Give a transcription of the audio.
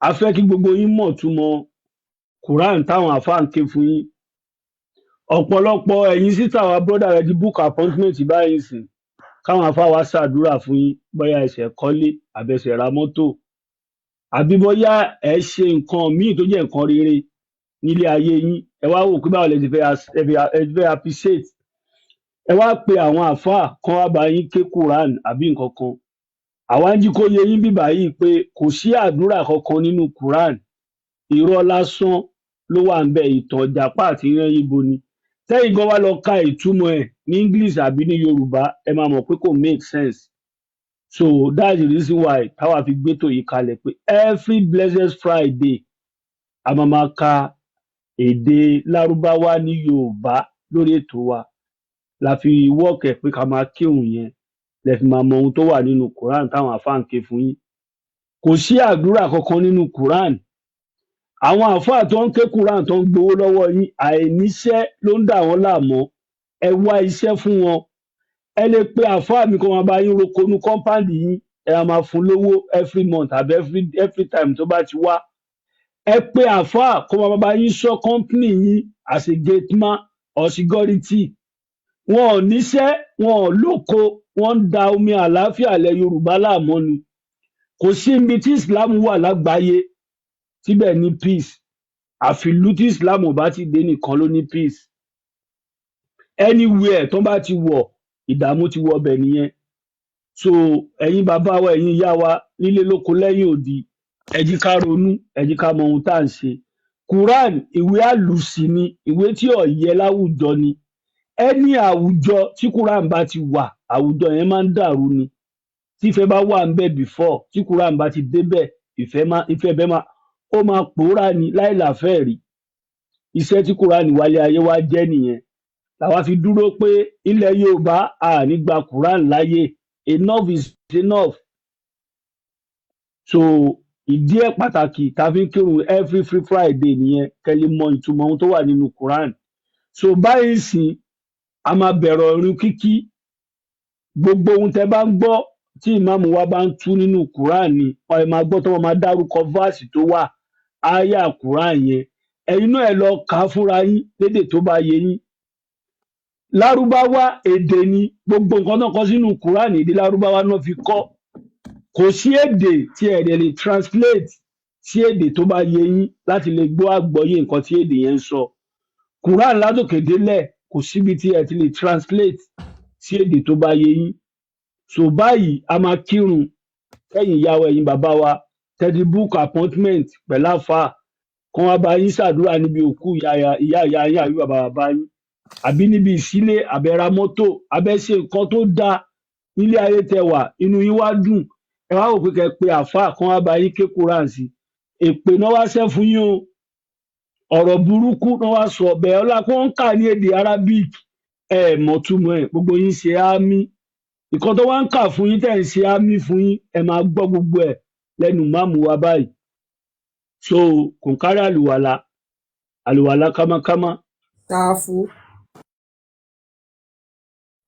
a fẹ́ kí gbogbo yín mọ̀ túmọ̀ Quran táwọn àfáà ń ké fún yín. Ọ̀pọ̀lọpọ̀ ẹ̀yin sísà wa brọ́dà rẹ ti book appointment báyìí sìn káwọn àfáà wa ṣàdúrà fún yín bóyá ẹsẹ̀ kọ́lé àbẹ̀sẹ̀ ra mọ́tò àbí bóyá ẹ ṣe nǹkan míì tó jẹ́ nǹkan rere nílé ayé yín ẹ wá wò pé báwo lẹ ti fẹ́ appreciate ẹ wá pe àwọn àfáà kan wá bá yín ké Quran àbí nǹkan kan àwa ń jí kó yé yín bíbá yìí pé kò sí àdúrà kankan nínú Quran irọ́ lásán ló wà ń bẹ ìtàn ìjàpá àti ìran ibo ni tẹ́yìn gan wá lọ ka ìtumọ̀ ẹ̀ ní English àbí ní Yorùbá ẹ máa mọ̀ pé kò make sense so that's the reason why táwa fi gbétò yìí kalẹ̀ pé every blessed Friday a máa ka èdè Lárúbáwá ní Yorùbá lórí ètò wa la fi wọ́ọ̀kẹ̀ pé ká máa kírun yẹn lẹ fi máa mọ ohun tó wà nínú Quran táwọn àfáà ń ké fún yín kò sí àdúrà kankan nínú Quran àwọn àfáà tó ń ké Quran tó ń gbowó lọ́wọ́ yín àìníṣẹ́ ló ń dà wọ́n láàmú ẹ wá iṣẹ́ fún wọn ẹ lè pe àfáà mi kó máa bá yín roko ní compound yín ẹ máa fún lówó every month àbí every time tó bá ti wá ẹ pe àfáà kó máa bá yín ṣọ́ company yín as a gate man or security wọn ò níṣẹ́ wọn ò lóko wọn ń da omi àlàáfíà ilẹ̀ Yorùbá láàmú ni kò sí ibi tí Islam wà lágbàáyé síbẹ̀ ní peace àfìlú tí Islam ò bá ti dé nìkan ló ní peace anywhere tó bá ti wọ̀ ìdààmú ti wọ̀ bẹ̀ nìyẹn so ẹ̀yin bàbá wa ẹ̀yin ìyá wa nílé lóko lẹ́yìn odi ẹ jí ká ronú ẹ jí ká mọ ohun tá à ń ṣe Quran ìwé àlùsí ni ìwé tí ò yẹ láwùjọ ni ẹni àwùjọ tí Quran bá ti wà àwùjọ yẹn máa ń dàrú ni tífẹ́ bá wà ń bẹ̀ before tí Quran bá ti débẹ̀ ìfẹ́ bẹ́ẹ̀ máa ó máa pòórá ni láìláfẹ́ rí iṣẹ́ tí Quran wálé ayé wá jẹ́ nìyẹn làwa fi dúró pé ilẹ̀ Yorùbá a ní gba Quran láyé enough is enough so ìdí ẹ̀ pàtàkì tá a fi ń kírun every free Friday nìyẹn kẹ́lẹ́ mọ ìtumọ̀ ohun tó wà nínú Quran so báyìí sìn a máa bẹ̀rẹ̀ ọ̀run kíkí gbogbo ohun tẹ́ bá ń gbọ́ tí ìmáàmù wa bá ń tú nínú Quran ni ẹ máa gbọ́ tó wọ́n máa dárúkọ fáàsì tó wà áyà Quran yẹn ẹ̀yin náà ẹ lọ kà á fúnra yín lédè tó bá yé yín Lárúbáwá èdè ni gbogbo nǹkan náà kọ sínú Quran èdè Lárúbáwá náà fi kọ́ kò sí èdè tí ẹ lè translate sí èdè tó bá yé yín láti lè gbọ́ àgbọ́yé nǹkan tí èdè yẹn ń sọ Quran látòkè délẹ̀ kò síbi tí ẹ ti lè translate sí èdè tó bá yé yín so báyìí a máa kírun ẹ̀yin ìyá wa ẹ̀yin bàbá wa tẹ́tí book appointment pẹ̀lú àfáà kán wá bá yín ṣàdúrà níbi òkú ìyá ìyá yín àbí bàbá bàbá yín àbí níbi ìsílé àbẹ̀ra mọ́tò abẹ́ṣe nǹkan tó dáa nílé ayé tẹ wà inú yín wá dùn ẹ wá wò pé kẹ́ pe àfáà kán wá bá yín ké Quran sí èpè náà wá ṣẹ́ fún yín o ọ̀rọ̀ burúkú náà wá sọ bẹ́ẹ̀ ọlá kó ń kà ní èdè Arabic ẹ mọ̀túmọ̀ ẹ̀ gbogbo yín ṣe ámì nǹkan tó wá ń kà fún yín tẹ̀ ń ṣe ámì fún yín ẹ máa gbọ́ gbogbo ẹ̀ lẹ́nu máàmù wa báyìí so kò ń kárí àlùwàlà kámákámá. Tààfù.